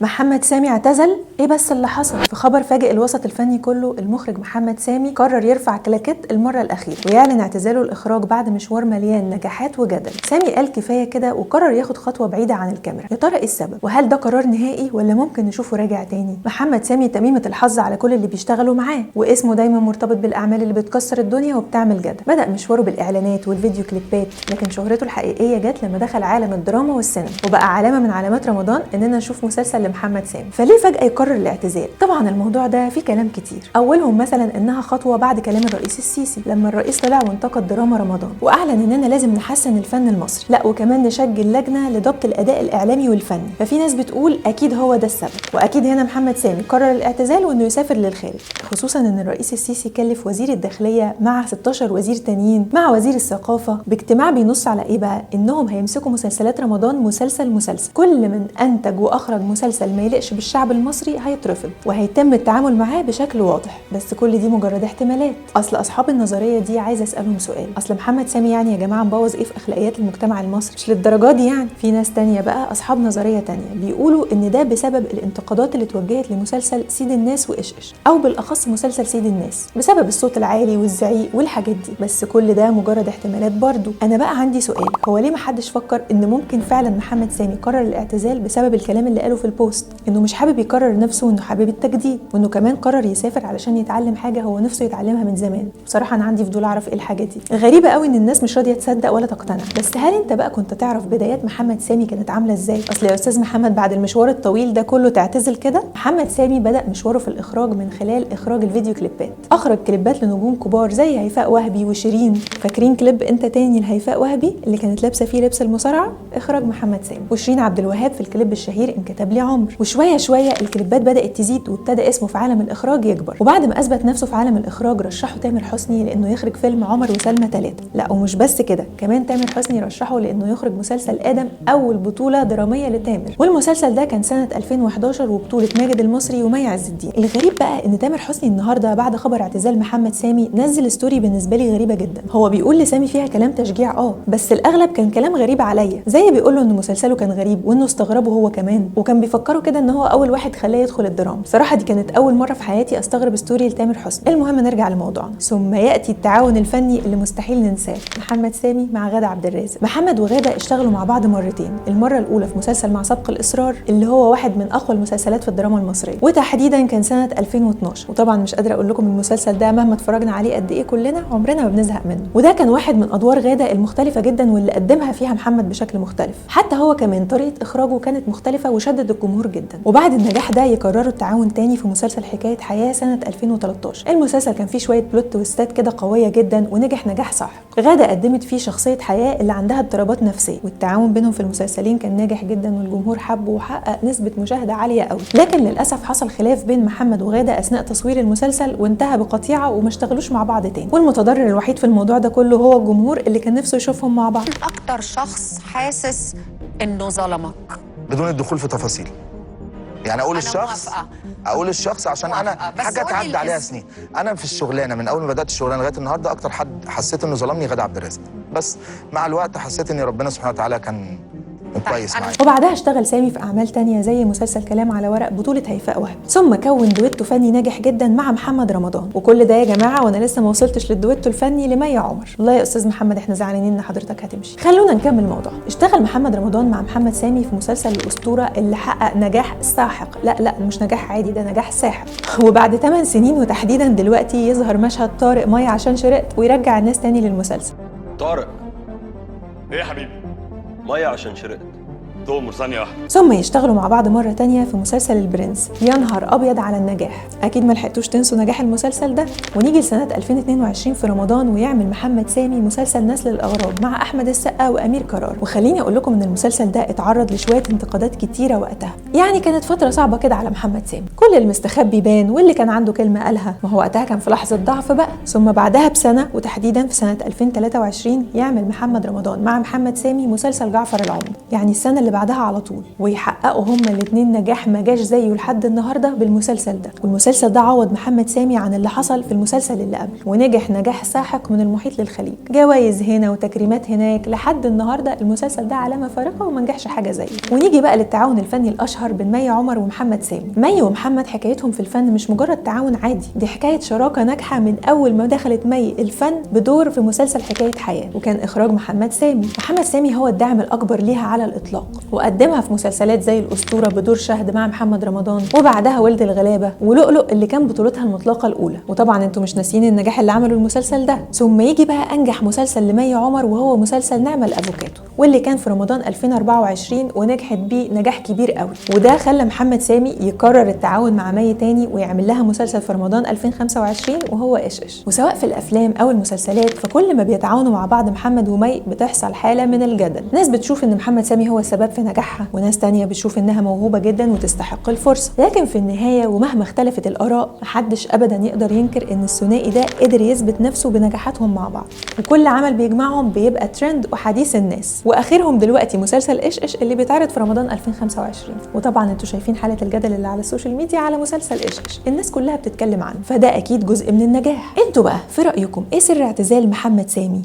محمد سامي اعتزل؟ ايه بس اللي حصل؟ في خبر فاجئ الوسط الفني كله، المخرج محمد سامي قرر يرفع كلاكيت المره الاخيره ويعلن اعتزاله الاخراج بعد مشوار مليان نجاحات وجدل. سامي قال كفايه كده وقرر ياخد خطوه بعيده عن الكاميرا. يا ترى ايه السبب؟ وهل ده قرار نهائي ولا ممكن نشوفه راجع تاني؟ محمد سامي تميمه الحظ على كل اللي بيشتغلوا معاه، واسمه دايما مرتبط بالاعمال اللي بتكسر الدنيا وبتعمل جدل. بدا مشواره بالاعلانات والفيديو كليبات، لكن شهرته الحقيقيه جت لما دخل عالم الدراما والسينما، وبقى علامه من علامات رمضان اننا نشوف مسلسل لمحمد سامي. فليه فجأة يقرر الاعتزال؟ طبعا الموضوع ده فيه كلام كتير، اولهم مثلا انها خطوة بعد كلام الرئيس السيسي لما الرئيس طلع وانتقد دراما رمضان واعلن اننا لازم نحسن الفن المصري، لا وكمان نشكل لجنة لضبط الاداء الاعلامي والفني. ففي ناس بتقول اكيد هو ده السبب، واكيد هنا محمد سامي قرر الاعتزال وانه يسافر للخارج، خصوصا ان الرئيس السيسي كلف وزير الداخلية مع 16 وزير تانيين مع وزير الثقافة باجتماع بينص على ايه بقى؟ انهم هيمسكوا مسلسلات رمضان مسلسل، كل من انتج واخرج مسلسل ما يليقش بالشعب المصري هيترفض وهيتم التعامل معاه بشكل واضح. بس كل دي مجرد احتمالات. اصل اصحاب النظريه دي عايزه اسالهم سؤال، اصل محمد سامي يعني يا جماعه مبوظ ايه في اخلاقيات المجتمع المصري؟ مش للدرجه دي يعني. في ناس تانية بقى اصحاب نظريه تانية بيقولوا ان ده بسبب الانتقادات اللي اتوجهت لمسلسل سيد الناس وايش ايش، او بالاخص مسلسل سيد الناس، بسبب الصوت العالي والزعيق والحاجات دي. بس كل ده مجرد احتمالات برضو. انا بقى عندي سؤال، هو ليه محدش فكر ان ممكن فعلا محمد سامي قرر الاعتزال بسبب الكلام اللي قاله في البوست، انه مش حابب يكرر نفسه وانه حابب التجديد، وانه كمان قرر يسافر علشان يتعلم حاجه هو نفسه يتعلمها من زمان؟ بصراحه انا عندي فضول اعرف ايه الحاجه دي. غريبه قوي ان الناس مش راضيه تصدق ولا تقتنع. بس هل انت بقى كنت تعرف بدايات محمد سامي كانت عامله ازاي؟ اصل يا استاذ محمد بعد المشوار الطويل ده كله تعتزل كده؟ محمد سامي بدا مشواره في الاخراج من خلال اخراج الفيديو كليبات. اخرج كليبات لنجوم كبار زي هيفاء وهبي وشيرين. فاكرين كليب انت تاني لهيفاء وهبي اللي كانت لابسه فيه لبس المصارعه؟ اخراج محمد سامي. وشيرين عبد الوهاب في الكليب الشهير ان كتب لي عمر. وشويه شويه الكليبات بدات تزيد وابتدى اسمه في عالم الاخراج يكبر. وبعد ما اثبت نفسه في عالم الاخراج رشحه تامر حسني لانه يخرج فيلم عمر وسلمى 3. لا ومش بس كده، كمان تامر حسني رشحه لانه يخرج مسلسل ادم، اول بطوله دراميه لتامر، والمسلسل ده كان سنه 2011 وبطوله ماجد المصري ومي عز الدين. الغريب بقى ان تامر حسني النهارده بعد خبر اعتزال محمد سامي نزل ستوري بالنسبه لي غريبه جدا. هو بيقول لسامي فيها كلام تشجيع بس الاغلب كان كلام غريب عليا، زي بيقول له ان مسلسله كان غريب وانه استغربه هو كمان، وكان بيفكروا كده ان هو اول واحد خلاه يدخل الدراما. بصراحه دي كانت اول مره في حياتي استغرب ستوري لتامر حسني. المهم نرجع لموضوعنا. ثم ياتي التعاون الفني اللي مستحيل ننساه، محمد سامي مع غادة عبد الرازق. محمد وغادة اشتغلوا مع بعض مرتين، المره الاولى في مسلسل مع سبق الاصرار اللي هو واحد من اقوى المسلسلات في الدراما المصريه، وتحديدا كان سنه 2012. وطبعا مش قادره اقول لكم المسلسل ده مهما اتفرجنا عليه قد ايه كلنا عمرنا ما بنزهق منه. وده كان واحد من ادوار غادة المختلفه جدا واللي قدمها فيها محمد بشكل مختلف، حتى هو كمان طريقه اخراجه كانت مختلفه وشدد الجمهور جدا. وبعد النجاح ده يقرروا التعاون تاني في مسلسل حكايه حياه سنه 2013. المسلسل كان فيه شويه بلوت تويستات كده قويه جدا ونجح نجاح صح. غادة قدمت فيه شخصيه حياه اللي عندها اضطرابات نفسيه، والتعاون بينهم في المسلسلين كان ناجح جدا والجمهور حبه وحقق نسبه مشاهده عاليه قوي. لكن للاسف حصل خلاف بين محمد وغادة اثناء تصوير المسلسل وانتهى بقطيعه وما اشتغلوش مع بعض تاني، والمتضرر الوحيد في الموضوع ده كله هو الجمهور اللي كان نفسه يشوفهم مع بعض. اكتر شخص حاسس انه ظلمك بدون الدخول في تفاصيل، يعني اقول الشخص عشان انا حاجه اتعدى عليها سنين. انا في الشغلانه من اول ما بدات الشغلانه لغايه النهارده اكتر حد حسيت انه ظلمني غادة عبد الرازق، بس مع الوقت حسيت ان ربنا سبحانه وتعالى كان كويس معايا. وبعدها اشتغل سامي في اعمال تانية زي مسلسل كلام على ورق بطولة هيفاء وهبي، ثم كون دويتو فني ناجح جدا مع محمد رمضان. وكل ده يا جماعه وانا لسه ما وصلتش للدويتو الفني لمي عمر. والله يا استاذ محمد احنا زعلانين ان حضرتك هتمشي. خلونا نكمل الموضوع. اشتغل محمد رمضان مع محمد سامي في مسلسل الاسطوره اللي حقق نجاح ساحق، لا مش نجاح عادي، ده نجاح ساحق. وبعد 8 سنين وتحديدا دلوقتي يظهر مشهد طارق مي عشان شرقت ويرجع الناس تاني للمسلسل. طارق ايه يا حبيبي؟ مي عشان شرقت تؤمر ثانية واحدة. ثم يشتغلوا مع بعض مرة تانية في مسلسل البرنس. يا نهار أبيض على النجاح، أكيد ما لحقتوش تنسوا نجاح المسلسل ده. ونيجي لسنة 2022 في رمضان ويعمل محمد سامي مسلسل نسل الأغراب مع أحمد السقا وأمير قرار. وخليني أقول لكم إن المسلسل ده اتعرض لشوية انتقادات كتيرة وقتها، يعني كانت فترة صعبة كده على محمد سامي، كل المستخبي بان واللي كان عنده كلمة قالها، ما هو وقتها كان في لحظة ضعف بقى. ثم بعدها بسنة وتحديدا في سنة 2023 يعمل محمد رمضان مع محمد سامي مسلسل جعفر العمدة، يعني السنة اللي بعدها على طول، ويحققوا هما الاتنين نجاح ما جاش زيه لحد النهارده بالمسلسل ده. والمسلسل ده عوض محمد سامي عن اللي حصل في المسلسل اللي قبله، ونجح نجاح ساحق من المحيط للخليج، جوائز هنا وتكريمات هناك. لحد النهارده المسلسل ده علامه فارقه وما نجحش حاجه زيه. ونيجي بقى للتعاون الفني الاشهر بين مي عمر ومحمد سامي. مي ومحمد حكايتهم في الفن مش مجرد تعاون عادي، دي حكايه شراكه ناجحه من اول ما دخلت مي الفن بدور في مسلسل حكايه حياه، وكان اخراج محمد سامي. محمد سامي هو الداعم الاكبر ليها على الاطلاق، وقدمها في مسلسلات زي الاسطوره بدور شهد مع محمد رمضان، وبعدها ولد الغلابه، ولؤلؤ اللي كان بطولتها المطلقه الاولى. وطبعا انتوا مش ناسيين النجاح اللي عمله المسلسل ده. ثم يجي بقى انجح مسلسل لمي عمر، وهو مسلسل نعمة الافوكاتو، واللي كان في رمضان 2024 ونجحت بيه نجاح كبير قوي. وده خلى محمد سامي يقرر التعاون مع مي تاني ويعمل لها مسلسل في رمضان 2025 وهو ايش ايش. وسواء في الافلام او المسلسلات، فكل ما بيتعاونوا مع بعض محمد ومي بتحصل حاله من الجدل. ناس بتشوف ان محمد سامي هو السبب في نجاحها، وناس تانية بتشوف انها موهوبه جدا وتستحق الفرصه. لكن في النهايه ومهما اختلفت الاراء، محدش ابدا يقدر ينكر ان الثنائي ده قدر يثبت نفسه بنجاحاتهم مع بعض، وكل عمل بيجمعهم بيبقى ترند وحديث الناس. واخرهم دلوقتي مسلسل ايش ايش اللي بيتعرض في رمضان 2025. وطبعا انتوا شايفين حاله الجدل اللي على السوشيال ميديا على مسلسل ايش ايش، الناس كلها بتتكلم عنه، فده اكيد جزء من النجاح. انتوا بقى في رايكم ايه سر اعتزال محمد سامي؟